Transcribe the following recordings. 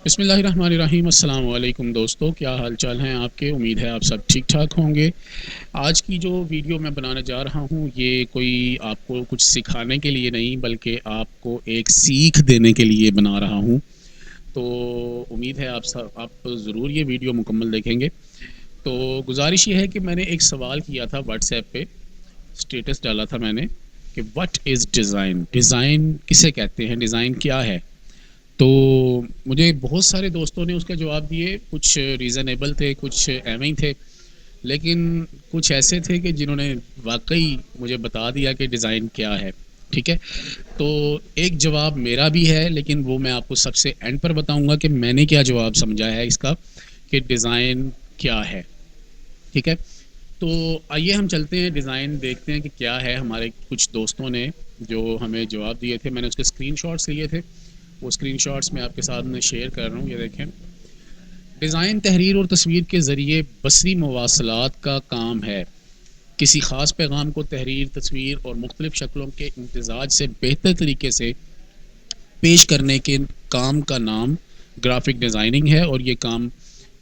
बिस्मिल्लाहिर्रहमानिर्रहीम। अस्सलाम वालेकुम दोस्तों, क्या हाल चाल हैं आपके। उम्मीद है आप सब ठीक ठाक होंगे। आज की जो वीडियो मैं बनाने जा रहा हूँ ये कोई आपको कुछ सिखाने के लिए नहीं बल्कि आपको एक सीख देने के लिए बना रहा हूँ। तो उम्मीद है आप ज़रूर ये वीडियो मुकम्मल देखेंगे। तो गुजारिश ये है कि मैंने एक सवाल किया था व्हाट्सएप पे, स्टेटस डाला था मैंने कि व्हाट इज़ डिज़ाइन, डिज़ाइन किसे कहते हैं, डिज़ाइन क्या है। तो मुझे बहुत सारे दोस्तों ने उसका जवाब दिए, कुछ रीज़नेबल थे, कुछ एवं ही थे, लेकिन कुछ ऐसे थे कि जिन्होंने वाक़ई मुझे बता दिया कि डिज़ाइन क्या है। ठीक है? तो एक जवाब मेरा भी है, लेकिन वो मैं आपको सबसे एंड पर बताऊँगा कि मैंने क्या जवाब समझा है इसका कि डिज़ाइन क्या है। ठीक है? तो आइए हम चलते हैं, डिज़ाइन देखते हैं कि क्या है। हमारे कुछ दोस्तों ने जो हमें जवाब दिए थे, मैंने उसके स्क्रीनशॉट्स लिए थे। वो स्क्रीनशॉट्स मैं आपके साथ में शेयर कर रहा हूँ, ये देखें। डिज़ाइन तहरीर और तस्वीर के ज़रिए बसरी मवासलात का काम है। किसी ख़ास पैगाम को तहरीर, तस्वीर और मुख्तलिफ़ शक्लों के इम्तजाज से बेहतर तरीके से पेश करने के काम का नाम ग्राफिक डिज़ाइनिंग है, और ये काम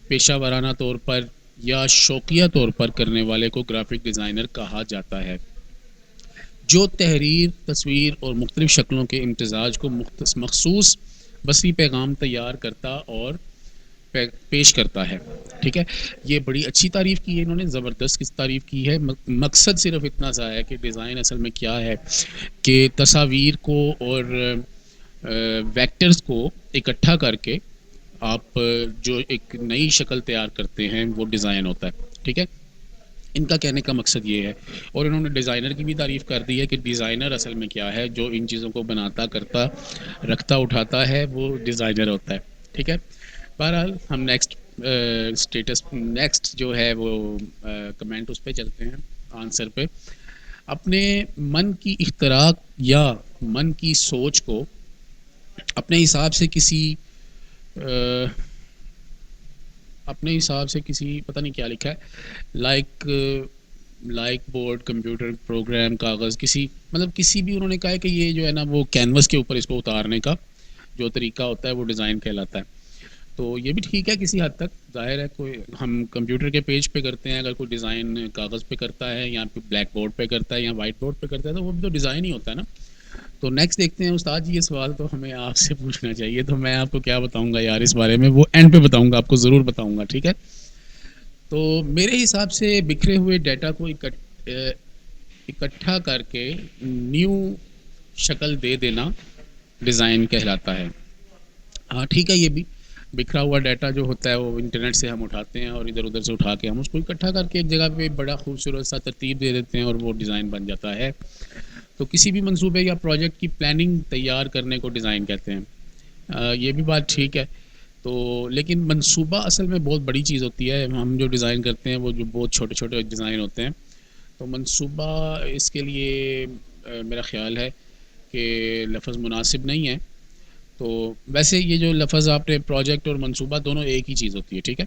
पेशा वाराना तौर पर या शौकिया तौर पर करने वाले को ग्राफिक डिज़ाइनर कहा जाता है, जो तहरीर, तस्वीर और मुख्तलिफ़ शक्लों के इम्तजाज को मखसूस बसरी पैगाम तैयार करता और पेश करता है। ठीक है? ये बड़ी अच्छी तारीफ़ की है इन्होंने, ज़बरदस्त किस तारीफ़ की है। मकसद सिर्फ़ इतना सा है कि डिज़ाइन असल में क्या है कि तस्वीर को और वेक्टर्स को इकट्ठा करके आप जो एक नई शक्ल तैयार करते हैं वो डिज़ाइन होता है। ठीक है? इनका कहने का मकसद ये है, और इन्होंने डिज़ाइनर की भी तारीफ़ कर दी है कि डिज़ाइनर असल में क्या है, जो इन चीज़ों को बनाता, करता, रखता, उठाता है, वो डिज़ाइनर होता है। ठीक है? बहरहाल हम नेक्स्ट जो है वो कमेंट उस पे चलते हैं, आंसर पे। अपने मन की इख्तराक या मन की सोच को अपने हिसाब से किसी अ, अपने हिसाब से किसी, पता नहीं क्या लिखा है, like like board, computer program, कागज़, किसी मतलब किसी भी, उन्होंने कहा है कि ये जो है ना वो कैनवस के ऊपर इसको उतारने का जो तरीका होता है वो डिज़ाइन कहलाता है। तो ये भी ठीक है किसी हद तक, ज़ाहिर है। कोई हम कंप्यूटर के पेज पे करते हैं, अगर कोई डिज़ाइन कागज़ पे करता है या फिर ब्लैक बोर्ड पे करता है या वाइट बोर्ड पे करता है, तो वो भी तो डिज़ाइन ही होता है ना। तो नेक्स्ट देखते हैं उस्ताद जी, ये सवाल तो हमें आपसे पूछना चाहिए, तो मैं आपको क्या बताऊंगा यार इस बारे में, वो एंड पे बताऊंगा, आपको ज़रूर बताऊंगा। ठीक है? तो मेरे हिसाब से बिखरे हुए डाटा को इकट्ठा करके न्यू शक्ल दे देना डिज़ाइन कहलाता है। हाँ ठीक है, ये भी बिखरा हुआ डाटा जो होता है वो इंटरनेट से हम उठाते हैं और इधर उधर से उठा के हम उसको इकट्ठा करके एक जगह पे बड़ा खूबसूरत सा तरतीब दे देते हैं और वो डिज़ाइन बन जाता है। तो किसी भी मंसूबे या प्रोजेक्ट की प्लानिंग तैयार करने को डिज़ाइन कहते हैं। ये भी बात ठीक है। तो लेकिन मंसूबा असल में बहुत बड़ी चीज़ होती है। हम जो डिज़ाइन करते हैं वो जो बहुत छोटे छोटे डिज़ाइन होते हैं, तो मंसूबा इसके लिए मेरा ख़्याल है कि लफ्ज़ मुनासिब नहीं है। तो वैसे ये जो लफ्ज़ आपने, प्रोजेक्ट और मंसूबा, दोनों एक ही चीज़ होती है। ठीक है?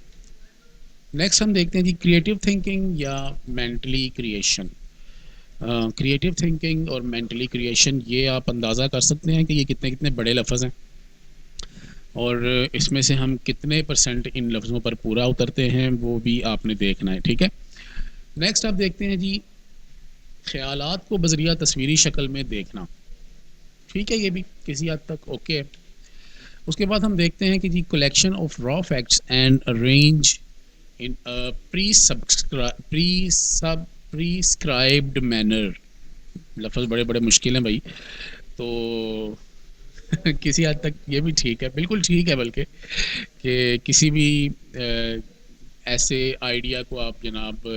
नेक्स्ट हम देखते हैं जी, क्रिएटिव थिंकिंग या मेंटली क्रिएशन। क्रिएटिव थिंकिंग और मेंटली क्रिएशन, ये आप अंदाज़ा कर सकते हैं कि ये कितने कितने बड़े लफ्ज़ हैं, और इसमें से हम कितने परसेंट इन लफ्ज़ों पर पूरा उतरते हैं वो भी आपने देखना है। ठीक है? नेक्स्ट आप देखते हैं जी, ख़यालात को बज़रिया तस्वीरी शक्ल में देखना। ठीक है, ये भी किसी हद तक ओके है। उसके बाद हम देखते हैं कि जी, collection of raw facts and arrange in a prescribed manner. लफ्ज़ बड़े बड़े मुश्किल हैं भाई। तो किसी हद तक ये भी ठीक है, बिल्कुल ठीक है, बल्कि कि किसी भी ऐसे आइडिया को आप जनाब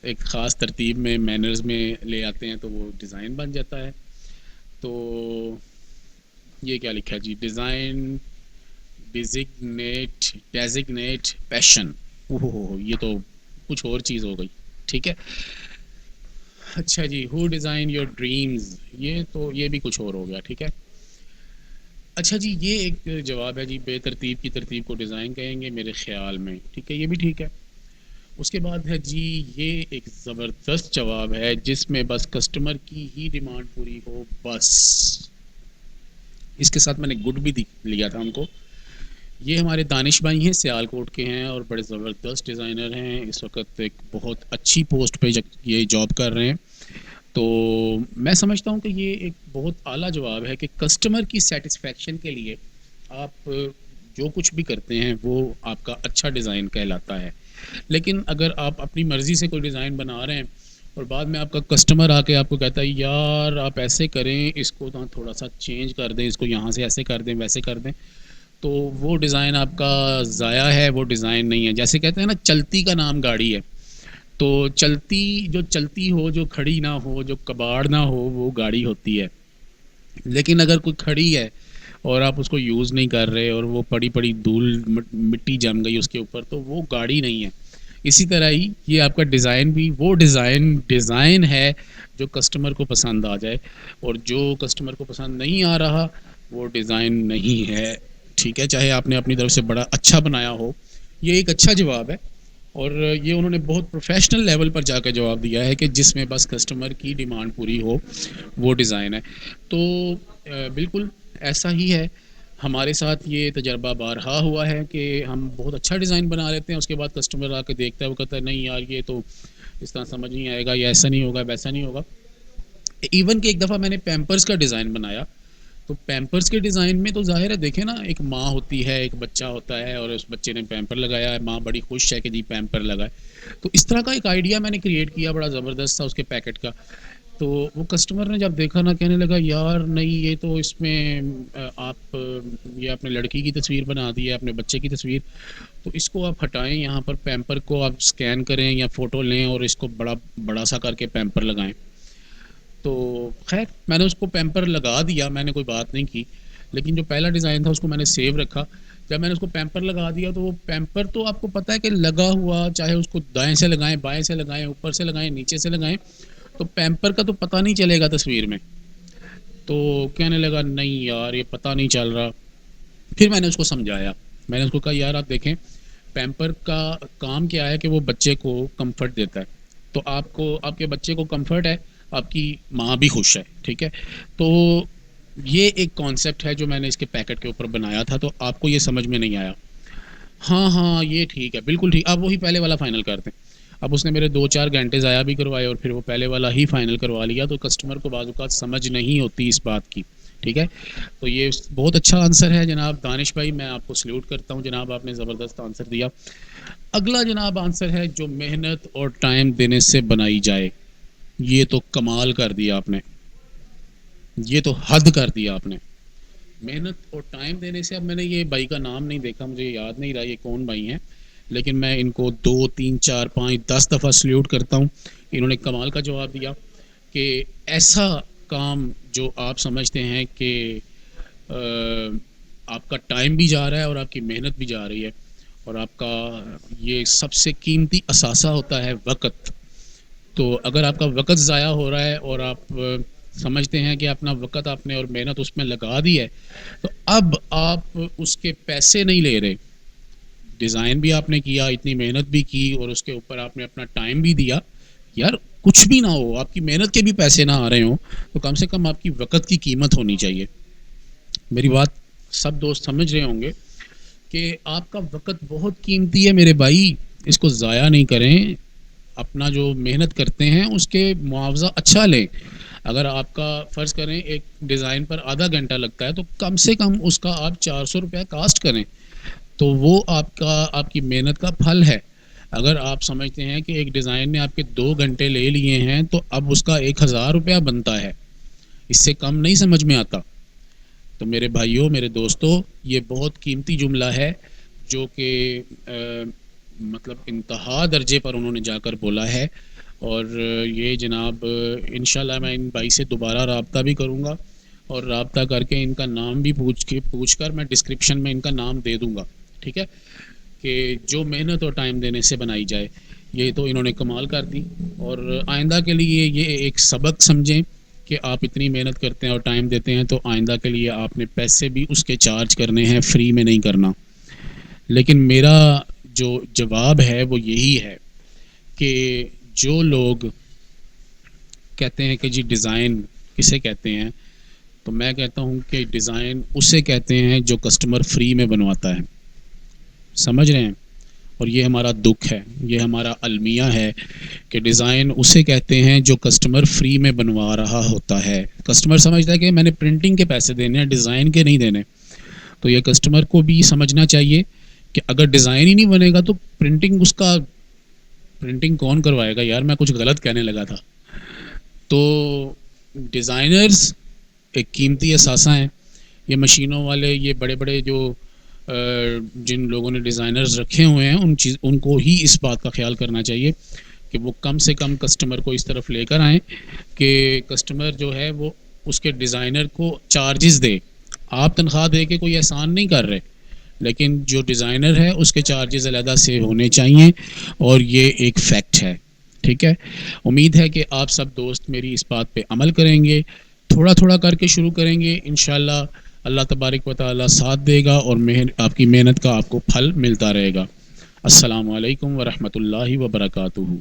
एक ख़ास तरतीब में, मैनर्स में ले आते हैं तो वो डिज़ाइन बन जाता है। तो ये क्या लिखा है जी, डिज़ाइन डेजिग्नेट पैशन। ओहो, ये तो कुछ और चीज़ हो गई। ठीक है? अच्छा जी, हु डिज़ाइन योर ड्रीम्स, ये तो ये भी कुछ और हो गया। ठीक है? अच्छा जी, ये एक जवाब है जी, बेतरतीब की तरतीब को डिज़ाइन कहेंगे मेरे ख़्याल में। ठीक है, ये भी ठीक है। उसके बाद है जी, ये एक ज़बरदस्त जवाब है जिसमें बस कस्टमर की ही डिमांड पूरी हो बस। इसके साथ मैंने गुड भी लिया था हमको ये हमारे दानिश भाई हैं, सियालकोट के हैं और बड़े ज़बरदस्त डिज़ाइनर हैं। इस वक्त एक बहुत अच्छी पोस्ट पे ये जॉब कर रहे हैं। तो मैं समझता हूँ कि ये एक बहुत आला जवाब है कि कस्टमर की सेटिस्फेक्शन के लिए आप जो कुछ भी करते हैं वो आपका अच्छा डिज़ाइन कहलाता है। लेकिन अगर आप अपनी मर्ज़ी से कोई डिज़ाइन बना रहे हैं और बाद में आपका कस्टमर आके आपको कहता है यार आप ऐसे करें, इसको ना थोड़ा सा चेंज कर दें, इसको यहाँ से ऐसे कर दें, वैसे कर दें, तो वो डिज़ाइन आपका ज़ाया है, वो डिज़ाइन नहीं है। जैसे कहते हैं ना, चलती का नाम गाड़ी है। तो चलती, जो चलती हो, जो खड़ी ना हो, जो कबाड़ ना हो, वो गाड़ी होती है। लेकिन अगर कोई खड़ी है और आप उसको यूज़ नहीं कर रहे और वो पड़ी पड़ी धूल मिट्टी जम गई उसके ऊपर, तो वो गाड़ी नहीं है। इसी तरह ही ये आपका डिज़ाइन भी वो डिज़ाइन है जो कस्टमर को पसंद आ जाए, और जो कस्टमर को पसंद नहीं आ रहा वो डिज़ाइन नहीं है। ठीक है, चाहे आपने अपनी तरफ से बड़ा अच्छा बनाया हो। ये एक अच्छा जवाब है, और ये उन्होंने बहुत प्रोफेशनल लेवल पर जाकर जवाब दिया है कि जिसमें बस कस्टमर की डिमांड पूरी हो, वो डिज़ाइन है। तो बिल्कुल ऐसा ही है। हमारे साथ ये तजर्बा बारहा हुआ है कि हम बहुत अच्छा डिज़ाइन बना लेते हैं, उसके बाद कस्टमर आके देखता है, वो कहता है नहीं यार ये तो इस तरह समझ नहीं आएगा, या ऐसा नहीं होगा, वैसा नहीं होगा। इवन कि एक दफ़ा मैंने पैम्पर्स का डिज़ाइन बनाया, तो पैम्पर्स के डिज़ाइन में तो ज़ाहिर है, देखें ना, एक माँ होती है, एक बच्चा होता है और उस बच्चे ने पैम्पर लगाया है, माँ बड़ी खुश है कि जी पैम्पर लगा है। तो इस तरह का एक आइडिया मैंने क्रिएट किया, बड़ा ज़बरदस्त था उसके पैकेट का। तो वो कस्टमर ने जब देखा ना, कहने लगा यार नहीं ये तो इसमें ये आपने लड़की की तस्वीर बना दी है, अपने बच्चे की तस्वीर, तो इसको आप हटाएं, यहाँ पर पैम्पर को आप स्कैन करें या फ़ोटो लें और इसको बड़ा बड़ा सा करके पैम्पर लगाएं। तो खैर मैंने उसको पैम्पर लगा दिया, मैंने कोई बात नहीं की, लेकिन जो पहला डिज़ाइन था उसको मैंने सेव रखा। जब मैंने उसको पैम्पर लगा दिया तो वो पैम्पर तो आपको पता है कि लगा हुआ, चाहे उसको दाएं से लगाएं, बाएं से लगाएं, ऊपर से लगाएं, नीचे से लगाएं, तो पैम्पर का तो पता नहीं चलेगा तस्वीर में। तो कहने लगा नहीं यार ये पता नहीं चल रहा। फिर मैंने उसको समझाया, मैंने उसको कहा यार आप देखें, पैम्पर का काम क्या है कि वो बच्चे को कंफर्ट देता है। तो आपको, आपके बच्चे को कंफर्ट है, आपकी माँ भी खुश है। ठीक है, तो ये एक कॉन्सेप्ट है जो मैंने इसके पैकेट के ऊपर बनाया था, तो आपको ये समझ में नहीं आया। हाँ हाँ ये ठीक है, बिल्कुल ठीक, आप वही पहले वाला फ़ाइनल कर दें। अब उसने मेरे 2-4 घंटे ज़ाया भी करवाए और फिर वो पहले वाला ही फ़ाइनल करवा लिया। तो कस्टमर को बाज़ औक़ात समझ नहीं होती इस बात की। ठीक है, तो ये बहुत अच्छा आंसर है जनाब दानिश भाई, मैं आपको सैल्यूट करता हूँ जनाब, आपने ज़बरदस्त आंसर दिया। अगला जनाब आंसर है जो मेहनत और टाइम देने से बनाई जाए। ये तो कमाल कर दिया आपने, ये तो हद कर दिया आपने। मेहनत और टाइम देने से, अब मैंने ये भाई का नाम नहीं देखा, मुझे याद नहीं रहा ये कौन भाई हैं, लेकिन मैं इनको 2, 3, 4, 5, 10 दफ़ा सैल्यूट करता हूँ। इन्होंने कमाल का जवाब दिया कि ऐसा काम जो आप समझते हैं कि आपका टाइम भी जा रहा है और आपकी मेहनत भी जा रही है, और आपका ये सबसे कीमती असासा होता है वक़्त। तो अगर आपका वक़्त ज़ाया हो रहा है और आप समझते हैं कि अपना वक़्त आपने और मेहनत उसमें लगा दी है, तो अब आप उसके पैसे नहीं ले रहे। डिज़ाइन भी आपने किया, इतनी मेहनत भी की और उसके ऊपर आपने अपना टाइम भी दिया। यार कुछ भी ना हो, आपकी मेहनत के भी पैसे ना आ रहे हों, तो कम से कम आपकी वक़्त की कीमत होनी चाहिए। मेरी बात सब दोस्त समझ रहे होंगे कि आपका वक़्त बहुत कीमती है मेरे भाई, इसको ज़ाया नहीं करें। अपना जो मेहनत करते हैं उसके मुआवज़ा अच्छा लें। अगर आपका फ़र्ज़ करें एक डिज़ाइन पर आधा घंटा लगता है, तो कम से कम उसका आप 400 रुपया कास्ट करें, तो वो आपका, आपकी मेहनत का फल है। अगर आप समझते हैं कि एक डिज़ाइन ने आपके 2 घंटे ले लिए हैं, तो अब उसका 1000 रुपया बनता है, इससे कम नहीं समझ में आता। तो मेरे भाइयों, मेरे दोस्तों, ये बहुत कीमती जुमला है जो कि मतलब इंतहा दर्जे पर उन्होंने जाकर बोला है। और ये जनाब इंशाल्लाह मैं इन भाई से दोबारा रब्ता भी करूँगा, और रब्ता करके इनका नाम भी पूछ कर मैं डिस्क्रिप्शन में इनका नाम दे दूँगा। ठीक है, कि जो मेहनत और टाइम देने से बनाई जाए। ये तो इन्होंने कमाल कर दी, और आइंदा के लिए ये एक सबक समझें कि आप इतनी मेहनत करते हैं और टाइम देते हैं, तो आइंदा के लिए आपने पैसे भी उसके चार्ज करने हैं, फ्री में नहीं करना। लेकिन मेरा जो जवाब है वो यही है कि जो लोग कहते हैं कि जी डिज़ाइन किसे कहते हैं, तो मैं कहता हूँ कि डिज़ाइन उसे कहते हैं जो कस्टमर फ्री में बनवाता है। समझ रहे हैं? और ये हमारा दुख है, ये हमारा अलमिया है कि डिज़ाइन उसे कहते हैं जो कस्टमर फ्री में बनवा रहा होता है। कस्टमर समझता है कि मैंने प्रिंटिंग के पैसे देने हैं, डिज़ाइन के नहीं देने। तो ये कस्टमर को भी समझना चाहिए कि अगर डिज़ाइन ही नहीं बनेगा तो प्रिंटिंग कौन करवाएगा यार? मैं कुछ गलत कहने लगा था। तो डिज़ाइनर्स एक कीमती असासा हैं। ये मशीनों वाले, ये बड़े-बड़े जो जिन लोगों ने डिज़ाइनर्स रखे हुए हैं, उनको ही इस बात का ख़्याल करना चाहिए कि वो कम से कम कस्टमर को इस तरफ लेकर आएँ कि कस्टमर जो है वो उसके डिज़ाइनर को चार्जेस दे। आप तनख्वाह दे के कोई एहसान नहीं कर रहे, लेकिन जो डिज़ाइनर है उसके चार्जेस अलहदा से होने चाहिए, और ये एक फैक्ट है। ठीक है, उम्मीद है कि आप सब दोस्त मेरी इस बात पे अमल करेंगे, थोड़ा थोड़ा करके शुरू करेंगे। इंशाल्लाह अल्लाह तबारक व तआला साथ देगा और आपकी मेहनत का आपको फल मिलता रहेगा। अस्सलामु अलैकुम व रहमतुल्लाहि व बरकातुहू।